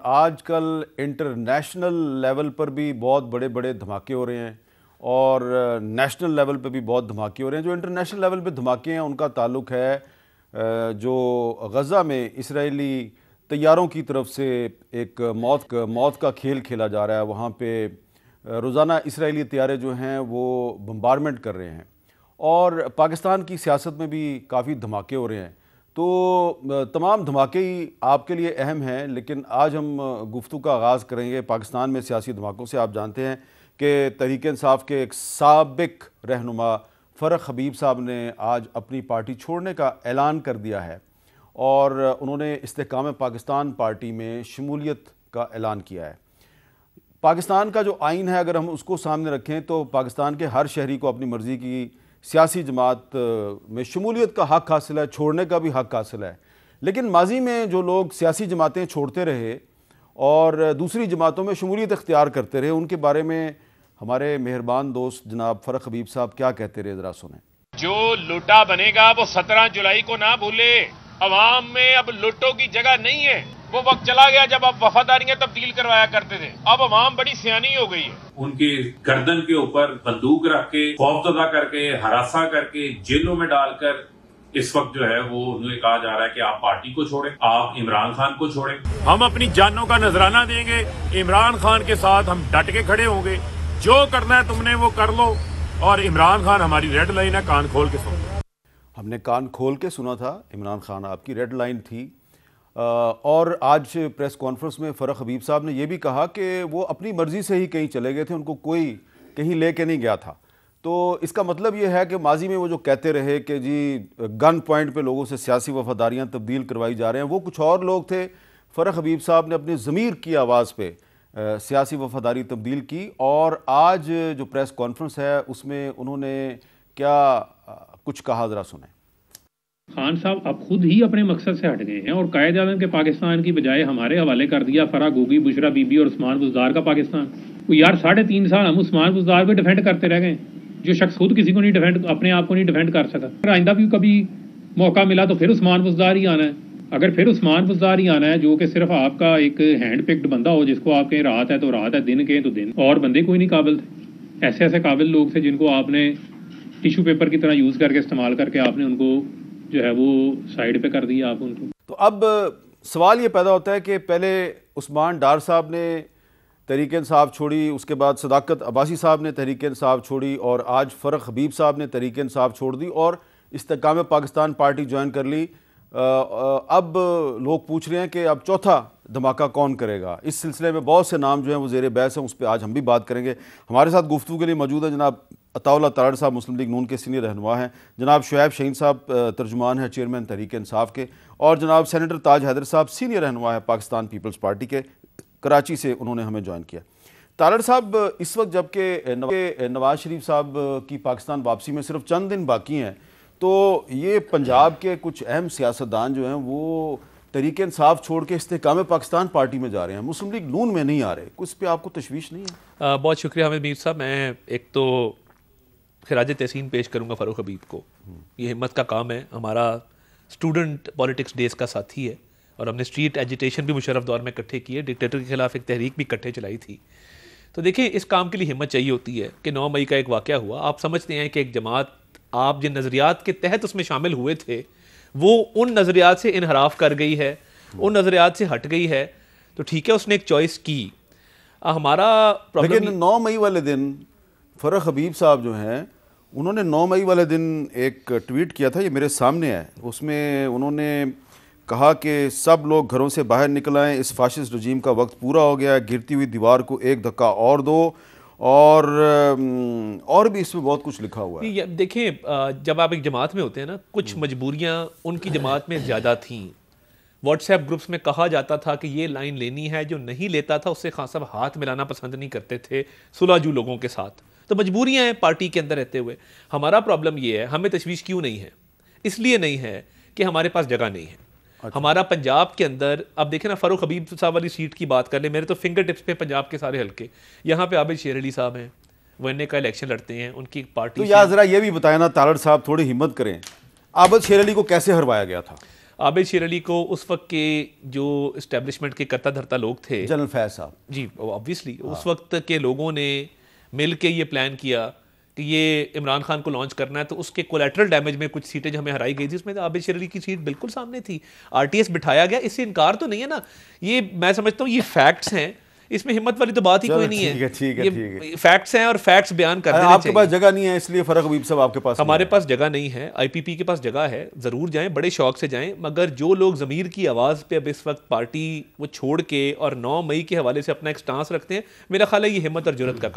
आजकल international level पर भी बहुत बड़े बड़े धमाके हो रहे हैं और नेशनल लेवल पे भी बहुत धमाके हो रहे हैं। जो इंटरनेशनल लेवल पे धमाके हैं उनका ताल्लुक है जो गज़ा में इसराइली तैयारों की तरफ से एक मौत का खेल खेला जा रहा है। वहाँ पे रोज़ाना इसराइली तैयारे जो हैं वो बम्बारमेंट कर रहे हैं और पाकिस्तान की सियासत में भी काफ़ी धमाके हो रहे हैं। तो तमाम धमाके ही आपके लिए अहम हैं, लेकिन आज हम गुफ्तगू का आगाज़ करेंगे पाकिस्तान में सियासी धमाकों से। आप जानते हैं कि तहरीक इंसाफ के एक साबिक रहनुमा फ़रख हबीब साहब ने आज अपनी पार्टी छोड़ने का ऐलान कर दिया है और उन्होंने इस्तेहकाम पाकिस्तान पार्टी में शमूलियत का ऐलान किया है। पाकिस्तान का जो आइन है अगर हम उसको सामने रखें तो पाकिस्तान के हर शहरी को अपनी मर्ज़ी की सियासी जमात में शमूलियत का हक़ हासिल है, छोड़ने का भी हक़ हासिल है। लेकिन माजी में जो लोग सियासी जमातें छोड़ते रहे और दूसरी जमातों में शमूलियत इख्तियार करते रहे, उनके बारे में हमारे मेहरबान दोस्त जनाब फ़रख हबीब साहब क्या कहते रहे, ज़रा सुने। जो लुटा बनेगा वो 17 जुलाई को ना भूले। अवाम में अब लुटों की जगह नहीं है। वो वक्त चला गया जब आप वफादारियां तब्दील करवाया करते थे। अब अवाम बड़ी सियानी हो गई है। उनके गर्दन के ऊपर बंदूक रख के, खौफजदा करके, हरासा करके, जेलों में डालकर इस वक्त जो है वो उन्हें कहा जा रहा है कि आप पार्टी को छोड़ें, आप इमरान खान को छोड़ें। हम अपनी जानों का नजराना देंगे। इमरान खान के साथ हम डट के खड़े होंगे। जो करना है तुमने वो कर लो और इमरान खान हमारी रेड लाइन है, कान खोल के सुनो। हमने कान खोल के सुना था, इमरान खान आपकी रेड लाइन थी। और आज प्रेस कॉन्फ्रेंस में फ़रख हबीब साहब ने यह भी कहा कि वो अपनी मर्ज़ी से ही कहीं चले गए थे, उनको कोई कहीं ले के नहीं गया था। तो इसका मतलब ये है कि माजी में वो जो कहते रहे कि जी गन पॉइंट पे लोगों से सियासी वफादारियाँ तब्दील करवाई जा रहे हैं, वो कुछ और लोग थे। फ़रख हबीब साहब ने अपनी ज़मीर की आवाज़ पे सियासी वफादारी तब्दील की और आज जो प्रेस कॉन्फ्रेंस है उसमें उन्होंने क्या कुछ कहा, ज़रा सुने। खान साहब अब खुद ही अपने मकसद से हट गए हैं और कायदे आज़म के पाकिस्तान की बजाय हमारे हवाले कर दिया फराह गोगी, बुशरा बीबी और उस्मान बुज़दार का पाकिस्तान। तो यार 3.5 साल हम उस्मान बुज़दार को डिफेंड करते रह गए, जो शख्स खुद किसी को नहीं डिफेंड, अपने आप को नहीं डिफेंड कर सका। आइंदा भी कभी मौका मिला तो फिर उस्मान बुज़दार ही आना है। अगर फिर उस्मान बुज़दार ही आना है जो कि सिर्फ आपका एक हैंड पिक्ड बंदा हो, जिसको आप कहें रात है तो रात है, दिन कहें तो दिन, और बंदे कोई नहीं काबिल थे। ऐसे ऐसे काबिल लोग थे जिनको आपने टिश्यू पेपर की तरह यूज़ करके, इस्तेमाल करके आपने उनको जो है वो साइड पे कर दिया आप उनको। तो अब सवाल ये पैदा होता है कि पहले उस्मान डार साहब ने तहरीक इंसाफ छोड़ी, उसके बाद सदाकत अब्बासी साहब ने तहरीक इंसाफ छोड़ी और आज फ़रख हबीब साहब ने तहरीक इंसाफ छोड़ दी और इस्तेहकाम पाकिस्तान पार्टी ज्वाइन कर ली। अब लोग पूछ रहे हैं कि अब चौथा धमाका कौन करेगा। इस सिलसिले में बहुत से नाम जो हैं वो ज़ेर बहस हैं, उस पर आज हम भी बात करेंगे। हमारे साथ गुफ्तगू के लिए मौजूद है जनाब अताउल्लाह तारड़ साहब, मुस्लिम लीग नून के सीनियर रहनुमा हैं, जनाब शुएब शहीन साहब तर्जुमान हैं चेयरमैन तहरीक इंसाफ के, और जनाब सेनेटर ताज हैदर साहब सीनियर रहनुमा है पाकिस्तान पीपल्स पार्टी के, कराची से उन्होंने हमें ज्वाइन किया। तारड़ साहब, इस वक्त जबकि नवाज शरीफ साहब की पाकिस्तान वापसी में सिर्फ चंद दिन बाकी हैं, तो ये पंजाब के कुछ अहम सियासतदान जो हैं वो तहरीक इंसाफ छोड़ के इस्तेहकाम पाकिस्तान पार्टी में जा रहे हैं, मुस्लिम लीग नून में नहीं आ रहे। कुछ पे आपको तशवीश नहीं है? बहुत शुक्रिया हामिद मीर साहब। मैं एक तो खिराज तहसीन पेश करूँगा फ़रूख हबीब को। ये हिम्मत का काम है। हमारा स्टूडेंट पॉलिटिक्स डेज़ का साथी है और हमने स्ट्रीट एजिटेशन भी मुशर्रफ दौर में इकट्ठे किए, डिक्टेटर के खिलाफ एक तहरीक भी इकट्ठे चलाई थी। तो देखिए, इस काम के लिए हिम्मत चाहिए होती है कि 9 मई का एक वाक़या हुआ। आप समझते हैं कि एक जमात, आप जिन नज़रियात के तहत उसमें शामिल हुए थे वो उन नज़रियात से इनहराफ कर गई है, उन नज़रियात से हट गई है, तो ठीक है, उसने एक चॉइस की। हमारा लेकिन 9 मई वाले दिन फ़रख हबीब साहब जो हैं उन्होंने 9 मई वाले दिन एक ट्वीट किया था, ये मेरे सामने है। उसमें उन्होंने कहा कि सब लोग घरों से बाहर निकल आएँ, इस फाशिस्ट रजीम का वक्त पूरा हो गया, गिरती हुई दीवार को एक धक्का और दो, और भी इसमें बहुत कुछ लिखा हुआ है। देखिए, जब आप एक जमात में होते हैं ना, कुछ मजबूरियाँ उनकी जमात में ज़्यादा थीं। व्हाट्सएप ग्रुप्स में कहा जाता था कि ये लाइन लेनी है, जो नहीं लेता था उससे खान साहब हाथ मिलाना पसंद नहीं करते थे सुलहजू लोगों के साथ। तो मजबूरियाँ हैं पार्टी के अंदर रहते हुए। हमारा प्रॉब्लम ये है, हमें तशवीश क्यों नहीं है? इसलिए नहीं है कि हमारे पास जगह नहीं है। अच्छा। हमारा पंजाब के अंदर, अब देखें ना, फ़रूख हबीब साहब वाली सीट की बात कर ले, मेरे तो फिंगर टिप्स पे पंजाब के सारे हल्के। यहाँ पे आबिद शेर अली साहब हैं, वो इन्हें का इलेक्शन लड़ते हैं, उनकी पार्टी। तो यार ज़रा ये भी बताया ना तारड़ साहब, थोड़ी हिम्मत करें, आबिद शेर अली को कैसे हरवाया गया था? आबिद शेर अली को उस वक्त के जो इस्टेब्लिशमेंट के करता धरता लोग थे, जनरल फैज साहब जी ऑब्वियसली उस वक्त के लोगों ने मिल के ये प्लान किया कि ये इमरान खान को लॉन्च करना है, तो उसके कोलेटरल डैमेज में कुछ सीटें हमें हराई गई थी, उसमें आबिद शेर अली की सीट बिल्कुल सामने थी, आरटीएस बिठाया गया, इससे इनकार तो नहीं है ना। ये मैं समझता हूँ ये फैक्ट्स हैं, इसमें हिम्मत वाली तो बात ही कोई नहीं है। ठीक है, ये फैक्ट्स हैं और फैक्ट्स बयान कर देने आपके पास जगह नहीं है, इसलिए फराक हबीब साहब आपके पास हमारे पास जगह नहीं है, आईपीपी के पास जगह है, ज़रूर जाएं, बड़े शौक से जाएं, मगर जो लोग ज़मीर की आवाज़ पे अब इस वक्त पार्टी वो छोड़ के और 9 मई के हवाले से अपना एक स्टांस रखते हैं, मेरा ख्याल है ये हिम्मत और जुर्रत का